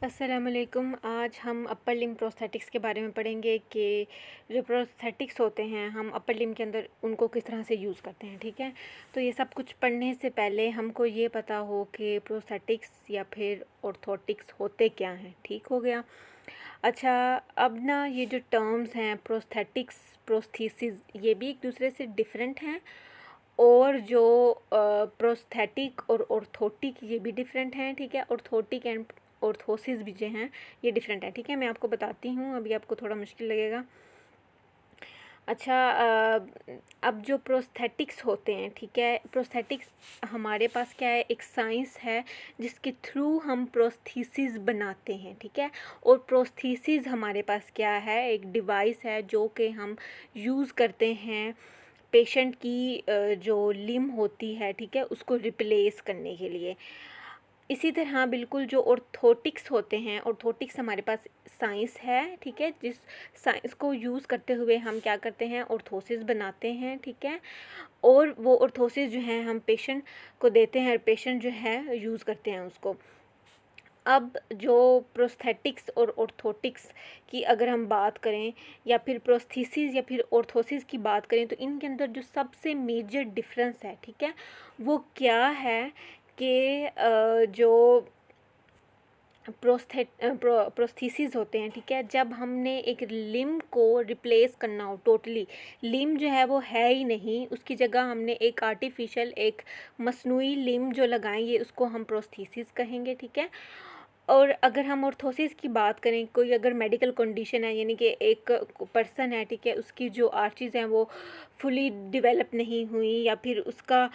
अस्सलामुअलैकुम। आज हम अपर लिम्ब प्रोस्थेटिक्स के बारे में पढ़ेंगे कि जो प्रोस्थेटिक्स होते हैं हम अपर लिम्ब के अंदर उनको किस तरह से यूज़ करते हैं। ठीक है, तो ये सब कुछ पढ़ने से पहले हमको ये पता हो कि प्रोस्थेटिक्स या फिर ऑर्थोटिक्स होते क्या हैं। ठीक हो गया। अच्छा, अब ना ये जो टर्म्स हैं प्रोस्थेटिक्स, प्रोस्थीसिस, ये भी एक दूसरे से डिफरेंट हैं। और जो प्रोस्थेटिक और ऑर्थोटिक ये भी डिफरेंट हैं। ठीक है, ऑर्थोटिक एंड ऑर्थोसिस भी जो हैं ये डिफरेंट है। ठीक है, मैं आपको बताती हूँ, अभी आपको थोड़ा मुश्किल लगेगा। अच्छा, अब जो प्रोस्थेटिक्स होते हैं, ठीक है, प्रोस्थेटिक्स हमारे पास क्या है, एक साइंस है जिसके थ्रू हम प्रोस्थीसिस बनाते हैं। ठीक है, और प्रोस्थीसिस हमारे पास क्या है, एक डिवाइस है जो कि हम यूज़ करते हैं पेशेंट की जो लिम्ब होती है, ठीक है, उसको रिप्लेस करने के लिए। इसी तरह बिल्कुल जो ऑर्थोटिक्स होते हैं, ऑर्थोटिक्स हमारे पास साइंस है। ठीक है, जिस साइंस को यूज़ करते हुए हम क्या करते हैं, ऑर्थोसिस बनाते हैं। ठीक है, और वो ऑर्थोसिस जो है हम पेशेंट को देते हैं और पेशेंट जो है यूज़ करते हैं उसको। अब जो प्रोस्थेटिक्स और ऑर्थोटिक्स की अगर हम बात करें, या फिर प्रोस्थीसिस या फिर ऑर्थोसिस की बात करें, तो इनके अंदर जो सबसे मेजर डिफरेंस है, ठीक है, वो क्या है कि जो प्रोस्थीसिस होते हैं, ठीक है, जब हमने एक लिम्ब को रिप्लेस करना हो टोटली, लिम्ब जो है वो है ही नहीं, उसकी जगह हमने एक आर्टिफिशियल, एक मसनूई लिम्ब जो लगाएंगे उसको हम प्रोस्थीसिस कहेंगे। ठीक है, और अगर हम ऑर्थोसिस की बात करें, कोई अगर मेडिकल कंडीशन है, यानी कि एक पर्सन है, ठीक है, उसकी जो आर्चिज़ हैं वो फुली डेवलप नहीं हुई, या फिर उसका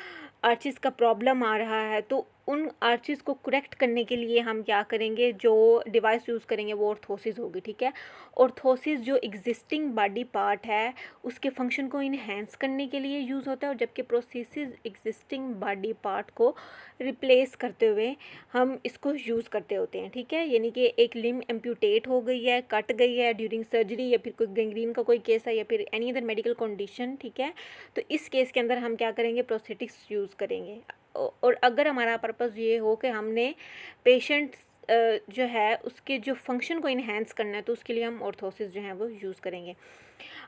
आर्चिज़ का प्रॉब्लम आ रहा है, तो उन आर्चिज़ को करेक्ट करने के लिए हम क्या करेंगे, जो डिवाइस यूज़ करेंगे वो ऑर्थोसिस होगी। ठीक है, ऑर्थोसिस जो एग्जिस्टिंग बॉडी पार्ट है उसके फंक्शन को इन्हेंस करने के लिए यूज़ होता है, और जबकि प्रोस्थीसिस एग्जिस्टिंग बॉडी पार्ट को रिप्लेस करते हुए हम इसको यूज़ करते होते हैं। ठीक है, यानी कि एक लिम्ब एम्प्यूटेट हो गई है, कट गई है ड्यूरिंग सर्जरी, या फिर कोई गैंग्रीन का कोई केस है, या फिर एनी अदर मेडिकल कंडीशन। ठीक है, तो इस केस के अंदर हम क्या करेंगे, प्रोस्थेटिक्स यूज़ करेंगे। और अगर हमारा पर्पज़ ये हो कि हमने पेशेंट जो है उसके जो फंक्शन को इन्हेंस करना है, तो उसके लिए हम ऑर्थोसिस जो है वो यूज़ करेंगे।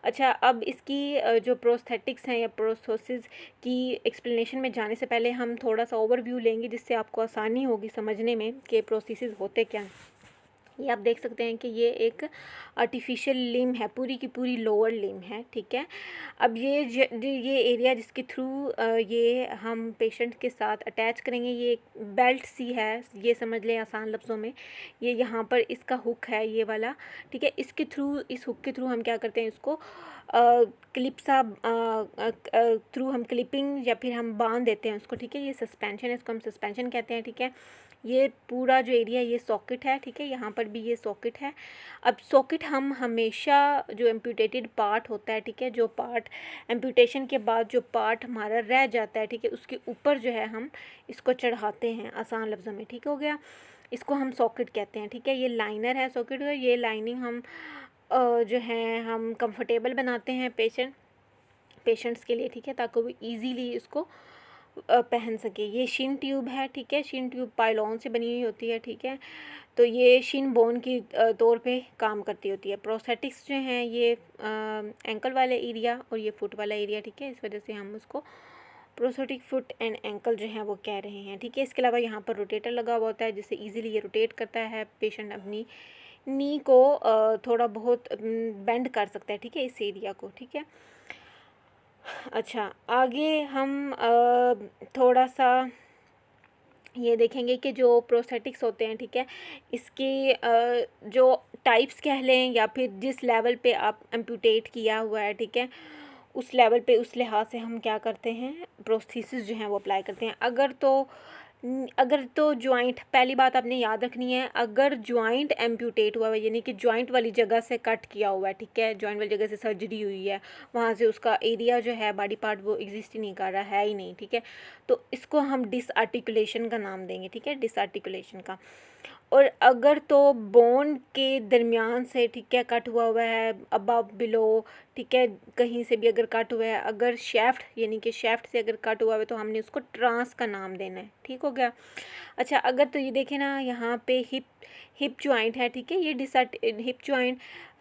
अच्छा, अब इसकी जो प्रोस्थेटिक्स हैं या प्रोस्थोसिस की एक्सप्लेनेशन में जाने से पहले हम थोड़ा सा ओवरव्यू लेंगे, जिससे आपको आसानी होगी समझने में कि प्रोस्थेसिस होते क्या हैं। ये आप देख सकते हैं कि ये एक आर्टिफिशियल लिम्ब है, पूरी की पूरी लोअर लिम्ब है। ठीक है, अब ये एरिया जिसके थ्रू ये हम पेशेंट के साथ अटैच करेंगे, ये एक बेल्ट सी है, ये समझ लें आसान लफ्ज़ों में। ये यहाँ पर इसका हुक है, ये वाला। ठीक है, इसके थ्रू, इस हुक के थ्रू हम क्या करते हैं, इसको क्लिप सा थ्रू हम क्लिपिंग या फिर हम बांध देते हैं उसको। ठीक है, ये सस्पेंशन है, इसको हम सस्पेंशन कहते हैं। ठीक है, ये पूरा जो एरिया ये सॉकेट है। ठीक है, यहाँ पर भी ये सॉकेट है। अब सॉकेट हम हमेशा जो एम्प्यूटेटेड पार्ट होता है, ठीक है, जो पार्ट एम्प्यूटेशन के बाद जो पार्ट हमारा रह जाता है, ठीक है, उसके ऊपर जो है हम इसको चढ़ाते हैं, आसान लफ्ज़ों में। ठीक हो गया, इसको हम सॉकेट कहते हैं। ठीक है, ये लाइनर है सॉकेट का, ये लाइनिंग हम जो है हम कंफर्टेबल बनाते हैं पेशेंट्स के लिए। ठीक है, ताकि वो इजीली इसको पहन सके। ये शिन ट्यूब है। ठीक है, शिन ट्यूब पाइलॉन से बनी हुई होती है। ठीक है, तो ये शिन बोन की तौर पे काम करती होती है। प्रोस्थेटिक्स जो हैं ये एंकल वाले एरिया और ये फुट वाला एरिया, ठीक है, इस वजह से हम उसको प्रोस्थेटिक फुट एंड एंकल जो है वो कह रहे हैं। ठीक है, इसके अलावा यहाँ पर रोटेटर लगा हुआ होता है, जिससे इजीली ये रोटेट करता है, पेशेंट अपनी नी को थोड़ा बहुत बेंड कर सकता है। ठीक है, इस एरिया को। ठीक है, अच्छा, आगे हम थोड़ा सा ये देखेंगे कि जो प्रोस्थेटिक्स होते हैं, ठीक है, इसके जो टाइप्स कह लें, या फिर जिस लेवल पे आप एम्प्यूटेट किया हुआ है, ठीक है, उस लेवल पे, उस लिहाज से हम क्या करते हैं, प्रोस्थीसिस जो है वो अप्लाई करते हैं। अगर तो जॉइंट, पहली बात आपने याद रखनी है, अगर जॉइंट एम्प्यूटेट हुआ है, यानी कि जॉइंट वाली जगह से कट किया हुआ है, ठीक है, जॉइंट वाली जगह से सर्जरी हुई है, वहाँ से उसका एरिया जो है बॉडी पार्ट वो एग्जिस्ट ही नहीं कर रहा है ही नहीं। ठीक है, तो इसको हम डिसआर्टिकुलेशन का नाम देंगे। ठीक है, डिसआर्टिकुलेशन का। और अगर तो बोन के दरमियान से, ठीक है, कट हुआ है, अबव बिलो, ठीक है, कहीं से भी अगर कट हुआ है, अगर शेफ्ट यानी कि शेफ्ट से अगर कट हुआ है, तो हमने उसको ट्रांस का नाम देना है। ठीक हो गया। अच्छा, अगर तो ये देखें ना, यहाँ पे हिप जॉइंट है, ठीक है, ये हिप जॉइंट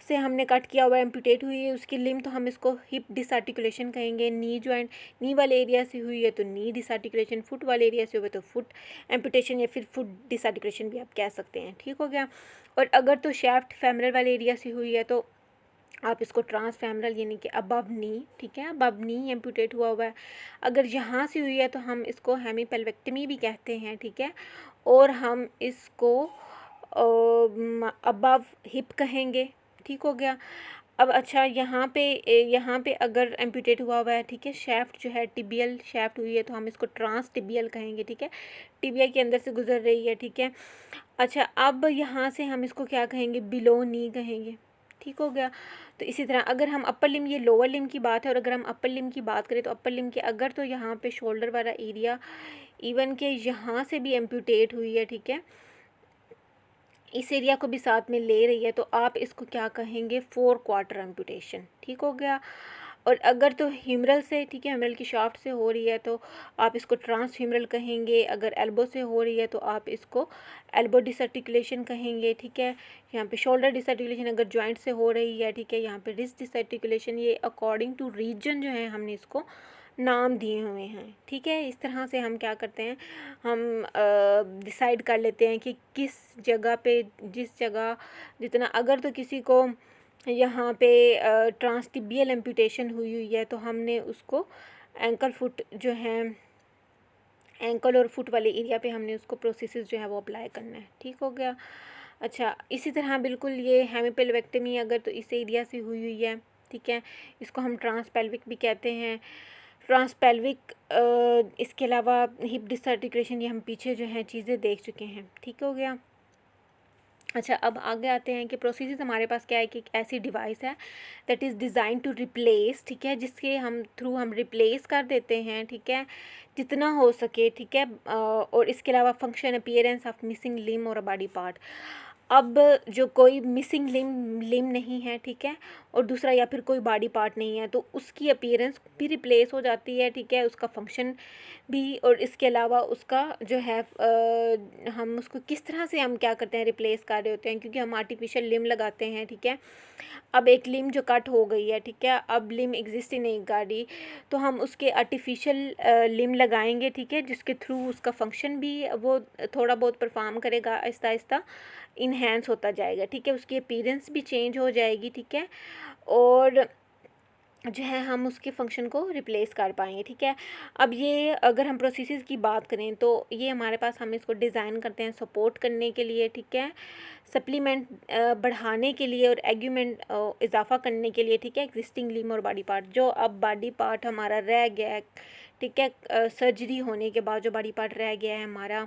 से हमने कट किया हुआ है, एम्पुटेट हुई है उसकी लिम्ब, तो हम इसको हिप डिसआर्टिकुलेशन कहेंगे। नी जॉइंट नी वाले एरिया से हुई है तो नी डिसआर्टिकुलेशन, फुट वाले एरिया से हुए तो फुट एम्पुटेशन या फिर फुट डिसआर्टिकुलेशन भी आप कह सकते हैं। ठीक हो गया। और अगर तो शैफ्ट फेमरल वाले एरिया से हुई है तो आप इसको ट्रांसफेमरल यानी कि अबव नी, ठीक है, अबव नी एम्पुटेट हुआ है। अगर यहाँ से हुई है तो हम इसको हेमीपेल्वेक्टमी भी कहते हैं, ठीक है, और हम इसको अबव हिप कहेंगे। ठीक हो गया। अब अच्छा, यहाँ पे अगर एम्पुटेट हुआ है, ठीक है, शैफ्ट जो है टिबियल शैफ्ट हुई है तो हम इसको ट्रांस टिबियल कहेंगे, ठीक है, टिबिया के अंदर से गुजर रही है, ठीक है। अच्छा, अब यहाँ से हम इसको क्या कहेंगे, बिलो नी कहेंगे। ठीक हो गया। तो इसी तरह अगर हम अपर लिम, ये लोअर लिम की बात है, और अगर हम अपर लिम की बात करें तो अपर लिम के अगर तो यहाँ पे शोल्डर वाला एरिया इवन के यहाँ से भी एम्पुटेट हुई है, ठीक है, इस एरिया को भी साथ में ले रही है, तो आप इसको क्या कहेंगे, 4 क्वार्टर एम्पुटेशन। ठीक हो गया। और अगर तो ह्यूमरल से, ठीक है, ह्यूमरल की शाफ्ट से हो रही है तो आप इसको ट्रांस ह्यूमरल कहेंगे। अगर एल्बो से हो रही है तो आप इसको एल्बो डिसआर्टिकुलेशन कहेंगे, ठीक है। यहाँ पे शोल्डर डिसआर्टिकुलेशन अगर जॉइंट से हो रही है, ठीक है, यहाँ पे रिस्ट डिसआर्टिकुलेशन, ये अकॉर्डिंग टू रीजन जो है हमने इसको नाम दिए हुए हैं। ठीक है, इस तरह से हम क्या करते हैं, हम डिसाइड कर लेते हैं कि किस जगह पे, जिस जगह जितना, अगर तो किसी को यहाँ पे ट्रांसटिबियल एम्पुटेशन हुई है तो हमने उसको एंकल फुट जो है, एंकल और फुट वाले एरिया पे हमने उसको प्रोसेसेस जो है वो अप्लाई करना है। ठीक हो गया। अच्छा, इसी तरह बिल्कुल ये हेमीपेल्वेक्टमी अगर तो इस एरिया से हुई है, ठीक है, इसको हम ट्रांसपेल्विक भी कहते हैं। ट्रांसपेल्विक इसके अलावा हिप डिसआर्टिकुलेशन, ये हम पीछे जो है चीज़ें देख चुके हैं। ठीक हो गया। अच्छा, अब आगे आते हैं कि प्रोसीजर्स हमारे पास क्या है कि एक ऐसी डिवाइस है that is designed to replace, ठीक है, जिसके हम थ्रू हम रिप्लेस कर देते हैं, ठीक है, जितना हो सके, ठीक है, और इसके अलावा फंक्शन अपीयरेंस ऑफ मिसिंग लिम और अ बॉडी पार्ट। अब जो कोई मिसिंग लिम नहीं है, ठीक है, और दूसरा या फिर कोई बॉडी पार्ट नहीं है तो उसकी अपीयरेंस भी रिप्लेस हो जाती है, ठीक है, उसका फंक्शन भी, और इसके अलावा उसका जो है हम उसको किस तरह से हम क्या करते हैं, रिप्लेस कर रहे होते हैं, क्योंकि हम आर्टिफिशियल लिम लगाते हैं, ठीक है। अब एक लिम जो कट हो गई है, ठीक है, अब लिम एग्जिस्ट ही नहीं कर रही, तो हम उसके आर्टिफिशियल लिम लगाएंगे, ठीक है, जिसके थ्रू उसका फंक्शन भी वो थोड़ा बहुत परफॉर्म करेगा, आहिस्ता आहिस्ता इन्हेंस होता जाएगा, ठीक है, उसकी अपीयरेंस भी चेंज हो जाएगी, ठीक है, और जो है हम उसके फंक्शन को रिप्लेस कर पाएंगे, ठीक है। अब ये अगर हम प्रोसेसेस की बात करें तो ये हमारे पास, हम इसको डिज़ाइन करते हैं सपोर्ट करने के लिए, ठीक है, सप्लीमेंट बढ़ाने के लिए और एग्यूमेंट इजाफा करने के लिए, ठीक है, एग्जिस्टिंग लिम और बॉडी पार्ट, जो अब बॉडी पार्ट हमारा रह गया है, ठीक है, सर्जरी होने के बाद जो बॉडी पार्ट रह गया है हमारा,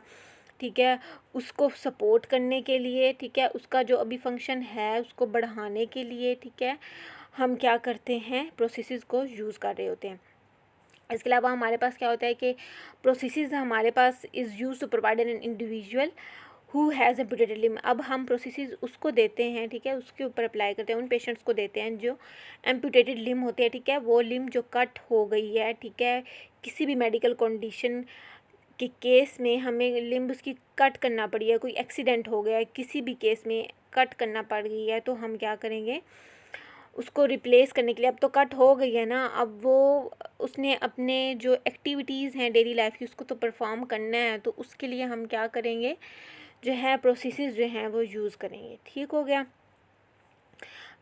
ठीक है, उसको सपोर्ट करने के लिए, ठीक है, उसका जो अभी फंक्शन है उसको बढ़ाने के लिए, ठीक है, हम क्या करते हैं, प्रोसेसेस को यूज़ कर रहे होते हैं। इसके अलावा हमारे पास क्या होता है कि प्रोसेसेस हमारे पास is use to provide an individual who has amputated limb. अब हम प्रोसेसेस उसको देते हैं, ठीक है, उसके ऊपर अप्लाई करते हैं, उन पेशेंट्स को देते हैं जो एम्पुटेटेड लिम होते हैं, ठीक है, वो लिम जो कट हो गई है, ठीक है, किसी भी मेडिकल कंडीशन के केस में हमें लिम्ब उसकी कट करना पड़ी है, कोई एक्सीडेंट हो गया है, किसी भी केस में कट करना पड़ गई है, तो हम क्या करेंगे, उसको रिप्लेस करने के लिए, अब तो कट हो गई है ना, अब वो उसने अपने जो एक्टिविटीज़ हैं डेली लाइफ की उसको तो परफॉर्म करना है, तो उसके लिए हम क्या करेंगे, जो है प्रोसेसेस जो हैं वो यूज़ करेंगे। ठीक हो गया।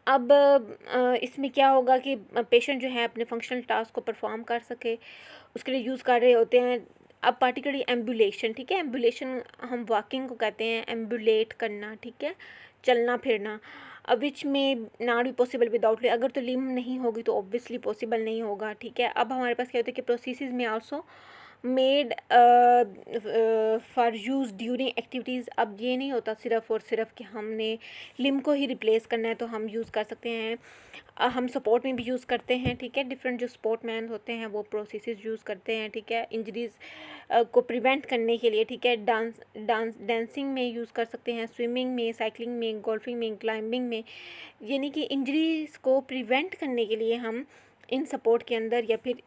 अब इसमें क्या होगा कि पेशेंट जो है अपने फंक्शनल टास्क को परफॉर्म कर सके, उसके लिए यूज़ कर रहे होते हैं। अब पार्टिकुलरली एम्बुलेशन, ठीक है, एम्बुलेशन हम वॉकिंग को कहते हैं, एम्बुलेट करना, ठीक है, चलना फिरना। अब विच में नॉट भी पॉसिबल विदाउट लिम, अगर तो लिम नहीं होगी तो ऑब्वियसली पॉसिबल नहीं होगा, ठीक है। अब हमारे पास क्या होता है कि प्रोसेसेस में also made for use during activities. अब ये नहीं होता सिर्फ़ और सिर्फ कि हमने लिम को ही रिप्लेस करना है तो हम यूज़ कर सकते हैं, हम सपोर्ट में भी यूज़ करते हैं, ठीक है, डिफरेंट जो स्पोर्ट मैन होते हैं वो प्रोसेसेस यूज़ करते हैं, ठीक है, इंजरीज़ को प्रिवेंट करने के लिए, ठीक है, डांसिंग में यूज़ कर सकते हैं, स्विमिंग में, साइकिलिंग में, गोल्फिंग में, क्लाइंबिंग में, यानी कि इंजरीज़ को प्रिवेंट करने के लिए हम इन सपोर्ट के अंदर या फिर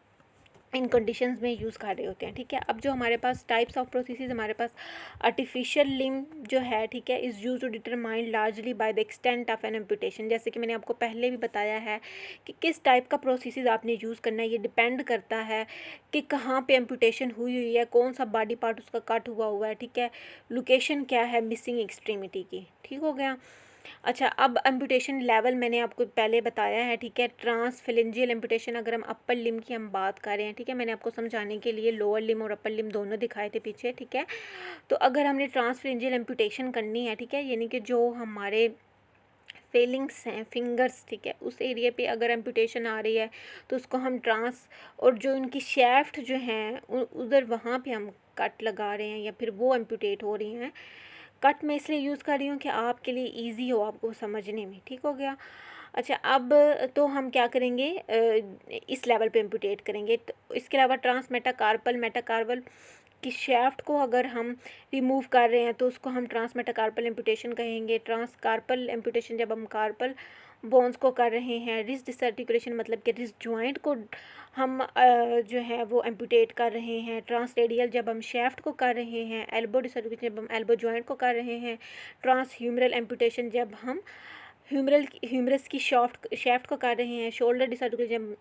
इन कंडीशंस में यूज़ कर रहे होते हैं, ठीक है। अब जो हमारे पास टाइप्स ऑफ प्रोसेसेस, हमारे पास आर्टिफिशियल लिम्ब जो है, ठीक है, is use to determine largely by the extent of an amputation. जैसे कि मैंने आपको पहले भी बताया है कि किस टाइप का प्रोसेसेस आपने यूज़ करना है, ये डिपेंड करता है कि कहाँ पे एम्पुटेशन हुई हुई है, कौन सा बॉडी पार्ट उसका कट हुआ हुआ है, ठीक है, लोकेशन क्या है मिसिंग एक्सट्रीमिटी की, ठीक हो गया। अच्छा, अब एम्पुटेशन लेवल मैंने आपको पहले बताया है, ठीक है। ट्रांसफिलेंजियल एम्पुटेशन, अगर हम अपर लिम्ब की हम बात कर रहे हैं, ठीक है, मैंने आपको समझाने के लिए लोअर लिम्ब और अपर लिम्ब दोनों दिखाए थे पीछे, ठीक है। तो अगर हमने ट्रांसफिलेंजियल एम्पुटेशन करनी है, ठीक है, यानी कि जो हमारे फेलिंग्स हैं फिंगर्स, ठीक है, उस एरिया पे अगर एम्पुटेशन आ रही है तो उसको हम ट्रांस, और जो उनकी शेफ्ट जो हैं उधर वहाँ पे हम कट लगा रहे हैं या फिर वो एम्पुटेट हो रही हैं। कट मैं इसलिए यूज़ कर रही हूँ कि आपके लिए इजी हो आपको समझने में, ठीक हो गया। अच्छा, अब तो हम क्या करेंगे, इस लेवल पे एम्पुटेट करेंगे। तो इसके अलावा ट्रांस मेटाकार्पल मेटाकार्पल की शेफ्ट को अगर हम रिमूव कर रहे हैं तो उसको हम ट्रांस मेटाकार्पल एम्पुटेशन कहेंगे। ट्रांस कार्पल एम्पुटेशन जब हम कार्पल बोन्स को कर रहे हैं। रिस्ट डिसआर्टिकुलेशन मतलब कि रिस्ट जॉइंट को हम जो है वो एम्पुटेट कर रहे हैं। ट्रांस रेडियल जब हम शेफ्ट को कर रहे हैं। एल्बो डिसआर्टिकुलेशन जब हम एल्बो जॉइंट को कर रहे हैं। ट्रांस ह्यूमरल एम्पुटेशन जब हम ह्यूमरस की शेफ्ट को कर रहे हैं। शोल्डर डिसआर्टिकुलेशन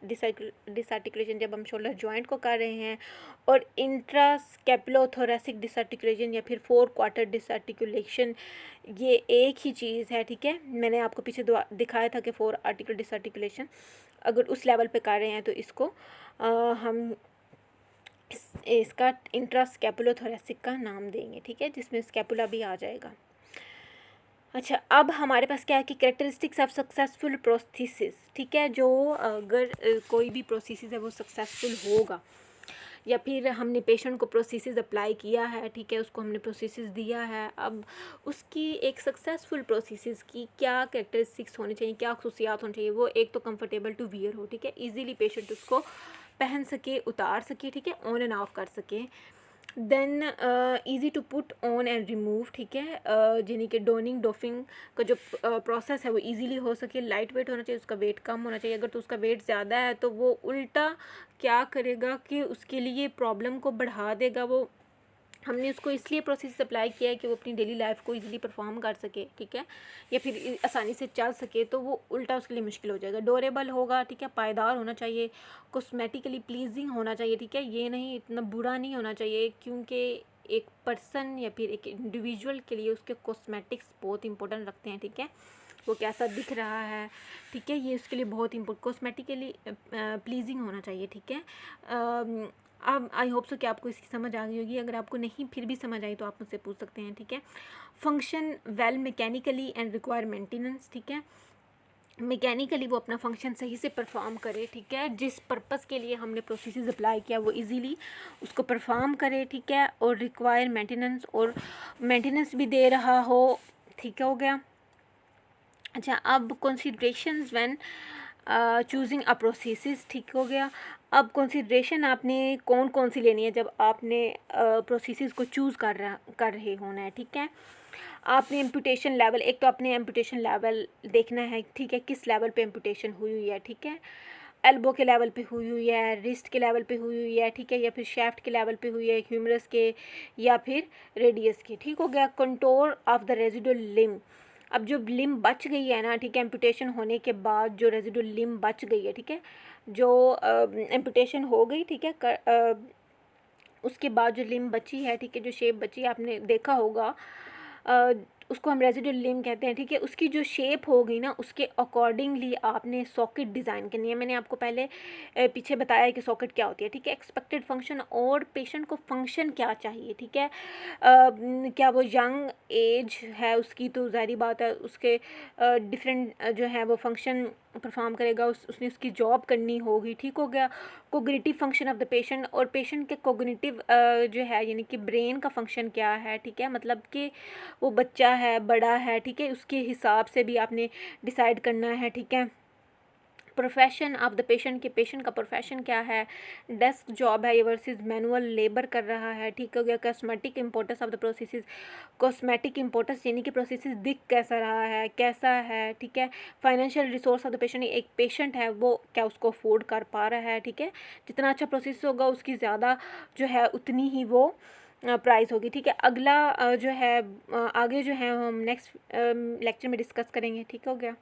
डिसआर्टिकुलेशन जब हम शोल्डर जॉइंट को कर रहे हैं। और इंट्रास्केपुलोथोरैसिक डिसआर्टिकुलेशन या फिर 4 क्वार्टर डिसआर्टिकुलेशन, ये एक ही चीज़ है, ठीक है। मैंने आपको पीछे दिखाया था कि 4 आर्टिकल डिसआर्टिकुलेशन, अगर उस लेवल पे कर रहे हैं तो इसको हम इसका इंट्रास्केपुलोथोरैसिक का नाम देंगे, ठीक है, जिसमें स्केपुला भी आ जाएगा। अच्छा, अब हमारे पास क्या है कि कैरेक्टरिस्टिक्स ऑफ सक्सेसफुल प्रोस्थेसिस, ठीक है, जो अगर कोई भी प्रोस्थेसिस है वो सक्सेसफुल होगा या फिर हमने पेशेंट को प्रोस्थेसिस अप्लाई किया है, ठीक है, उसको हमने प्रोस्थेसिस दिया है, अब उसकी एक सक्सेसफुल प्रोस्थेसिस की क्या कैरेक्टरिस्टिक्स होनी चाहिए, क्या खुसूसियात होनी चाहिए। वो एक तो कंफर्टेबल टू वियर हो, ठीक है, ईजीली पेशेंट उसको पहन सके, उतार सके, ठीक है, ऑन एंड ऑफ कर सके। Then easy to put on and remove, ठीक है, यानी कि डोनिंग डोफिंग का जो प्रोसेस है वो इजीली हो सके। लाइट वेट होना चाहिए, उसका वेट कम होना चाहिए। अगर तो उसका वेट ज़्यादा है तो वो उल्टा क्या करेगा कि उसके लिए प्रॉब्लम को बढ़ा देगा। वो हमने उसको इसलिए प्रोसेस अप्लाई किया है कि वो अपनी डेली लाइफ को इजीली परफॉर्म कर सके, ठीक है, या फिर आसानी से चल सके, तो वो उल्टा उसके लिए मुश्किल हो जाएगा। ड्यूरेबल होगा, ठीक है, पायदार होना चाहिए, कॉस्मेटिकली प्लीजिंग होना चाहिए, ठीक है, ये नहीं इतना बुरा नहीं होना चाहिए, क्योंकि एक पर्सन या फिर एक इंडिविजुअल के लिए उसके कॉस्मेटिक्स बहुत इंपॉर्टेंट रखते हैं, ठीक है, वो कैसा दिख रहा है, ठीक है, ये उसके लिए बहुत इंपॉर्टेंट कॉस्मेटिकली प्लीजिंग होना चाहिए, ठीक है। अब आई होप सो कि आपको इसकी समझ आ गई होगी। अगर आपको नहीं फिर भी समझ आई तो आप मुझसे पूछ सकते हैं, ठीक है। Function well mechanically and require maintenance, ठीक है, मैकेनिकली वो अपना फंक्शन सही से परफॉर्म करे, ठीक है, जिस पर्पस के लिए हमने प्रोसेसेस अप्लाई किया वो इजीली उसको परफॉर्म करे, ठीक है, और रिक्वायर मेंटेनेंस, और मेंटेनेंस भी दे रहा हो, ठीक हो गया। अच्छा, अब considerations when choosing a processes, ठीक हो गया। अब कंसीडरेशन आपने कौन कौन सी लेनी है जब आपने प्रोसेसेस को चूज़ कर रहे होना है, ठीक है। आपने एम्पुटेशन लेवल, एक तो आपने एम्पुटेशन लेवल देखना है, ठीक है, किस लेवल पे एम्पुटेशन हुई हुई है, ठीक है, एल्बो के लेवल पे हुई हुई है, रिस्ट के लेवल पे हुई हुई है, ठीक है, या फिर शेफ्ट के लेवल पे हुई है, ह्यूमरस के या फिर रेडियस के, ठीक हो गया। Contour of the residual limb, अब जो लिम्ब बच गई है ना, ठीक है, एम्पुटेशन होने के बाद जो रेजिडुअल लिम्ब बच गई है, ठीक है, जो एम्पुटेशन हो गई, ठीक है, उसके बाद जो लिम्ब बची है, ठीक है, जो शेप बची है, आपने देखा होगा, उसको हम रेजिडुअल लिम्ब कहते हैं, ठीक है। उसकी जो शेप होगी ना उसके अकॉर्डिंगली आपने सॉकेट डिज़ाइन करनी है। मैंने आपको पहले पीछे बताया है कि सॉकेट क्या होती है, ठीक है, एक्सपेक्टेड फंक्शन और पेशेंट को फंक्शन क्या चाहिए, ठीक है, क्या वो यंग एज है उसकी, तो ज़ाहिर बात है उसके डिफरेंट जो है वो फंक्शन परफॉर्म करेगा, उसने उसकी जॉब करनी होगी, ठीक हो गया। Cognitive function of the patient, और पेशेंट के कोग्निटिव जो है यानी कि ब्रेन का फंक्शन क्या है, ठीक है, मतलब कि वो बच्चा है बड़ा है, ठीक है, उसके हिसाब से भी आपने डिसाइड करना है, ठीक है। प्रोफेशन ऑफ द पेशेंट, के पेशेंट का प्रोफेशन क्या है, डेस्क जॉब है ये वर्सेस मैनुअल लेबर कर रहा है, ठीक हो गया। Cosmetic importance of the processes, cosmetic importance यानी कि प्रोसेसेस दिख कैसा रहा है, कैसा है, ठीक है। Financial resource of the patient, एक पेशेंट है वो क्या उसको अफोर्ड कर पा रहा है, ठीक है। जितना अच्छा प्रोसेस होगा उसकी ज़्यादा जो है उतनी ही वो प्राइस होगी, ठीक है। अगला जो है आगे जो है हम नेक्स्ट लेक्चर में डिस्कस करेंगे, ठीक हो गया।